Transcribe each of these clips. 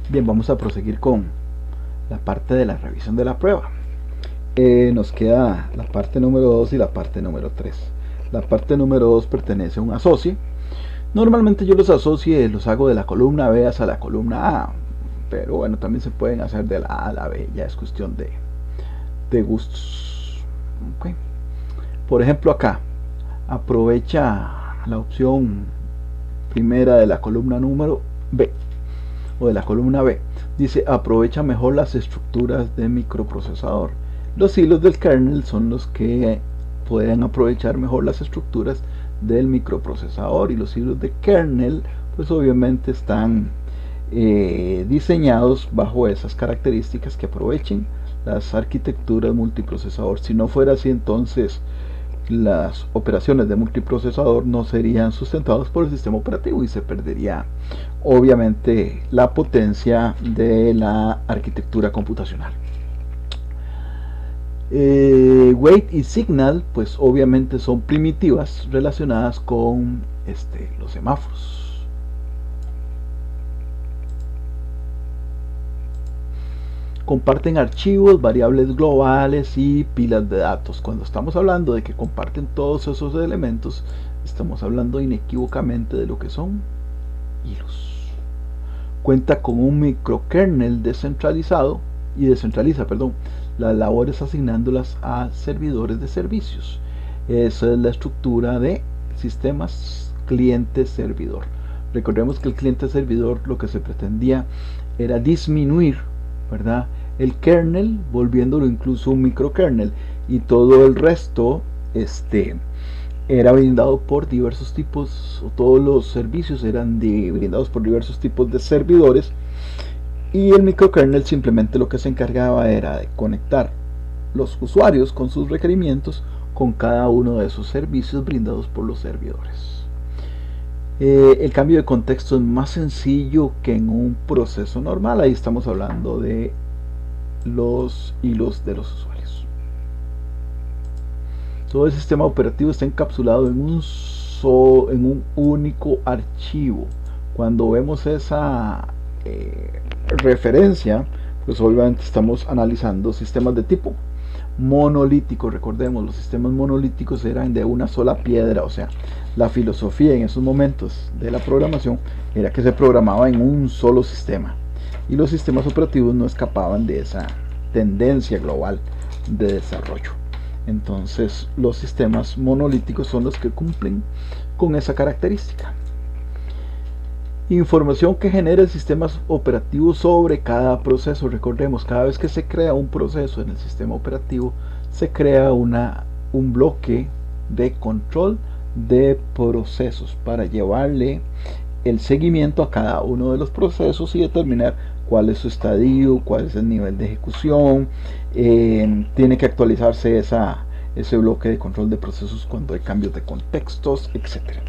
Bien, vamos a proseguir con la parte de la revisión de la prueba. Nos queda la parte número 2 y la parte número 3. La parte número 2 pertenece a un asocie. Normalmente yo los asocies los hago de la columna B hacia la columna A, pero bueno, también se pueden hacer de la A a la B, ya es cuestión de gustos. Okay. Por ejemplo, acá aprovecha la opción primera de la columna número B o de la columna B. Dice aprovecha mejor las estructuras de microprocesador. Los hilos del kernel son los que pueden aprovechar mejor las estructuras del microprocesador, y los hilos de kernel pues obviamente están diseñados bajo esas características que aprovechen las arquitecturas multiprocesador. Si no fuera así, entonces las operaciones de multiprocesador no serían sustentadas por el sistema operativo y se perdería obviamente la potencia de la arquitectura computacional. Wait y signal pues obviamente son primitivas relacionadas con los semáforos. Comparten archivos, variables globales y pilas de datos. Cuando estamos hablando de que comparten todos esos elementos, estamos hablando inequívocamente de lo que son hilos. Cuenta con un microkernel descentralizado y descentraliza, las labores asignándolas a servidores de servicios. Esa es la estructura de sistemas cliente-servidor. Recordemos que el cliente-servidor lo que se pretendía era disminuir, ¿verdad?, el kernel, volviéndolo incluso un microkernel, y todo el resto era brindado por diversos tipos, o todos los servicios eran brindados por diversos tipos de servidores, y el microkernel simplemente lo que se encargaba era de conectar los usuarios con sus requerimientos con cada uno de esos servicios brindados por los servidores. El cambio de contexto es más sencillo que en un proceso normal. Ahí estamos hablando de los hilos de los usuarios. Todo el sistema operativo está encapsulado en un único archivo. Cuando vemos esa referencia, pues obviamente estamos analizando sistemas de tipo monolítico. Recordemos, los sistemas monolíticos eran de una sola piedra, o sea, la filosofía en esos momentos de la programación era que se programaba en un solo sistema, y los sistemas operativos no escapaban de esa tendencia global de desarrollo. Entonces los sistemas monolíticos son los que cumplen con esa característica. Información que genera el sistema operativo sobre cada proceso. Recordemos, cada vez que se crea un proceso en el sistema operativo, se crea un bloque de control de procesos para llevarle el seguimiento a cada uno de los procesos y determinar cuál es su estadio, cuál es el nivel de ejecución. Tiene que actualizarse ese bloque de control de procesos cuando hay cambios de contextos, etc.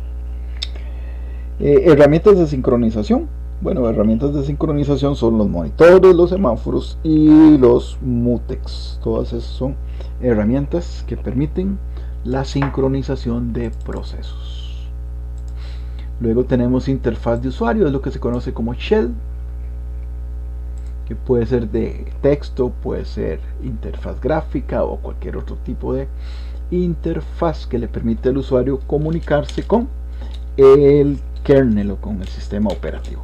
Herramientas de sincronización. Bueno, herramientas de sincronización son los monitores, los semáforos y los mutex. Todas esas son herramientas que permiten la sincronización de procesos. Luego tenemos interfaz de usuario, es lo que se conoce como shell, que puede ser de texto, puede ser interfaz gráfica o cualquier otro tipo de interfaz que le permite al usuario comunicarse con el kernel o con el sistema operativo.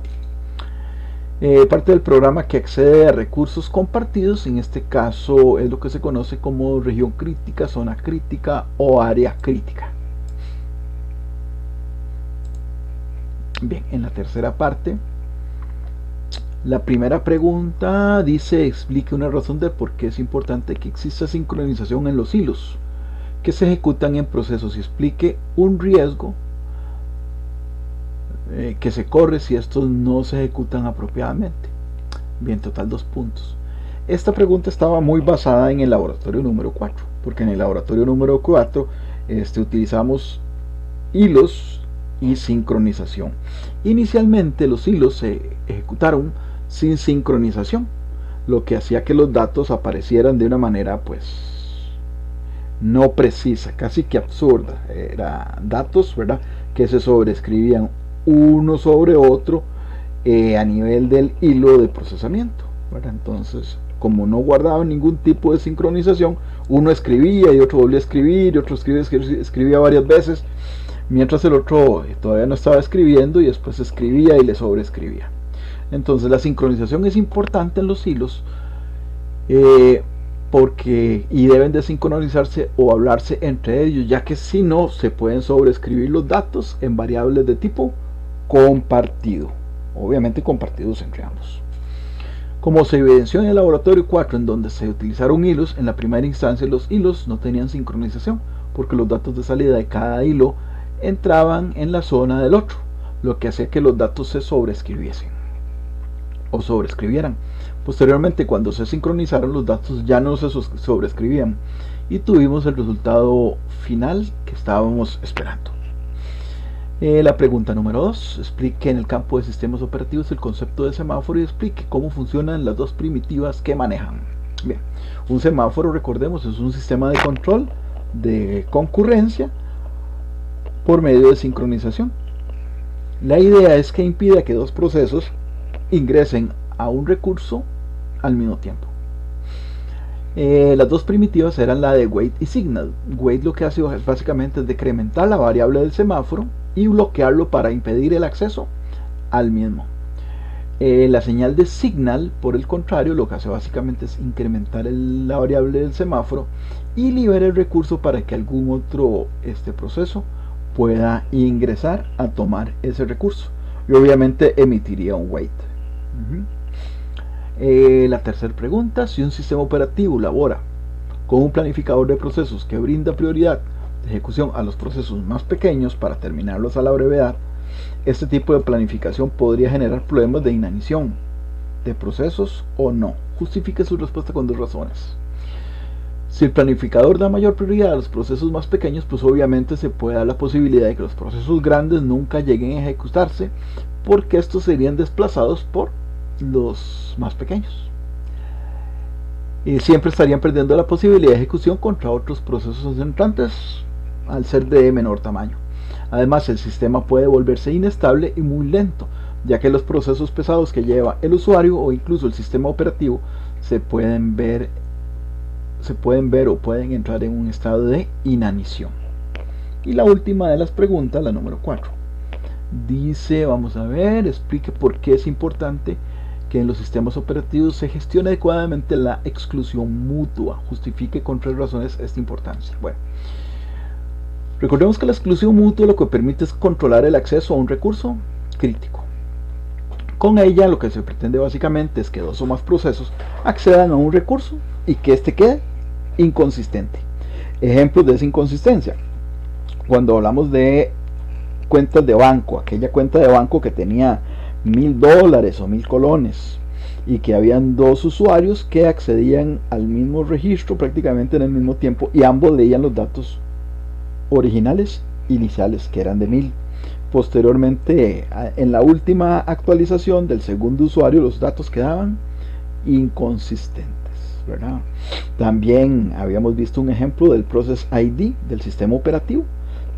Parte del programa que accede a recursos compartidos, en este caso es lo que se conoce como región crítica, zona crítica o área crítica. Bien, en la tercera parte, la primera pregunta dice: explique una razón de por qué es importante que exista sincronización en los hilos que se ejecutan en procesos, y explique un riesgo que se corre si estos no se ejecutan apropiadamente. Bien, total 2 puntos. Esta pregunta estaba muy basada en el laboratorio número 4, porque en el laboratorio número 4 utilizamos hilos y sincronización. Inicialmente los hilos se ejecutaron sin sincronización, lo que hacía que los datos aparecieran de una manera pues no precisa, casi que absurda. Eran datos, ¿verdad?, que se sobreescribían uno sobre otro a nivel del hilo de procesamiento, ¿verdad? Entonces, como no guardaba ningún tipo de sincronización, uno escribía y otro volvía a escribir y otro escribía varias veces, mientras el otro todavía no estaba escribiendo y después escribía y le sobreescribía. Entonces la sincronización es importante en los hilos y deben de sincronizarse o hablarse entre ellos, ya que si no se pueden sobreescribir los datos en variables de tipo compartido, obviamente compartidos entre ambos. Como se evidenció en el laboratorio 4, en donde se utilizaron hilos, en la primera instancia los hilos no tenían sincronización, porque los datos de salida de cada hilo entraban en la zona del otro, lo que hacía que los datos se sobreescribiesen o sobreescribieran. Posteriormente, cuando se sincronizaron, los datos ya no se sobreescribían y tuvimos el resultado final que estábamos esperando. La pregunta número 2, explique en el campo de sistemas operativos el concepto de semáforo y explique cómo funcionan las dos primitivas que manejan. Bien, un semáforo, recordemos, es un sistema de control de concurrencia por medio de sincronización. La idea es que impida que dos procesos ingresen a un recurso al mismo tiempo. Las dos primitivas eran la de wait y signal. Wait lo que hace básicamente es decrementar la variable del semáforo y bloquearlo para impedir el acceso al mismo. La señal de signal, por el contrario, lo que hace básicamente es incrementar la variable del semáforo y libera el recurso para que algún otro proceso pueda ingresar a tomar ese recurso y obviamente emitiría un wait. La tercera pregunta, si un sistema operativo labora con un planificador de procesos que brinda prioridad de ejecución a los procesos más pequeños para terminarlos a la brevedad, este tipo de planificación podría generar problemas de inanición de procesos o no. Justifique su respuesta con dos razones. Si el planificador da mayor prioridad a los procesos más pequeños, pues obviamente se puede dar la posibilidad de que los procesos grandes nunca lleguen a ejecutarse, porque estos serían desplazados por los más pequeños. Y siempre estarían perdiendo la posibilidad de ejecución contra otros procesos entrantes al ser de menor tamaño. Además, el sistema puede volverse inestable y muy lento, ya que los procesos pesados que lleva el usuario o incluso el sistema operativo se pueden ver o pueden entrar en un estado de inanición. Y la última de las preguntas, la número 4, dice, vamos a ver, explique por qué es importante que en los sistemas operativos se gestione adecuadamente la exclusión mutua. Justifique con 3 razones esta importancia. Bueno, recordemos que la exclusión mutua lo que permite es controlar el acceso a un recurso crítico. Con ella lo que se pretende básicamente es que dos o más procesos accedan a un recurso y que éste quede inconsistente. Ejemplos de esa inconsistencia: cuando hablamos de cuentas de banco, aquella cuenta de banco que tenía $1000 o 1000 colones y que habían dos usuarios que accedían al mismo registro prácticamente en el mismo tiempo y ambos leían los datos originales iniciales que eran de 1000. Posteriormente, en la última actualización del segundo usuario, los datos quedaban inconsistentes, ¿verdad? También habíamos visto un ejemplo del Process ID del sistema operativo.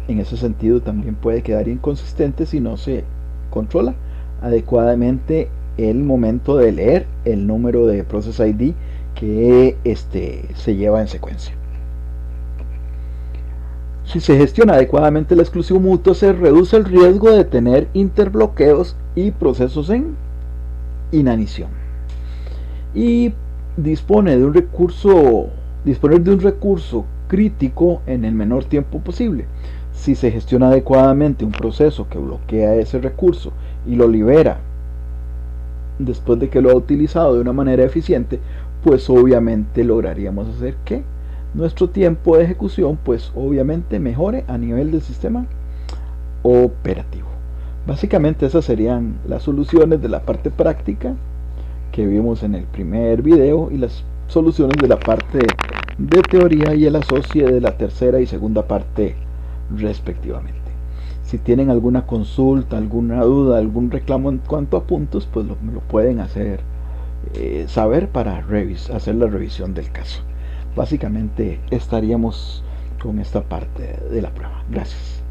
En ese sentido también puede quedar inconsistente si no se controla adecuadamente el momento de leer el número de Process ID que se lleva en secuencia. Si se gestiona adecuadamente la exclusión mutua, se reduce el riesgo de tener interbloqueos y procesos en inanición. Y disponer de un recurso crítico en el menor tiempo posible. Si se gestiona adecuadamente un proceso que bloquea ese recurso y lo libera después de que lo ha utilizado de una manera eficiente, pues obviamente lograríamos hacer que nuestro tiempo de ejecución pues obviamente mejore a nivel del sistema operativo. Básicamente esas serían las soluciones de la parte práctica que vimos en el primer video y las soluciones de la parte de teoría y el asocie de la tercera y segunda parte respectivamente. Si tienen alguna consulta, alguna duda, algún reclamo en cuanto a puntos, pues me lo pueden hacer saber para hacer la revisión del caso. Básicamente estaríamos con esta parte de la prueba. Gracias.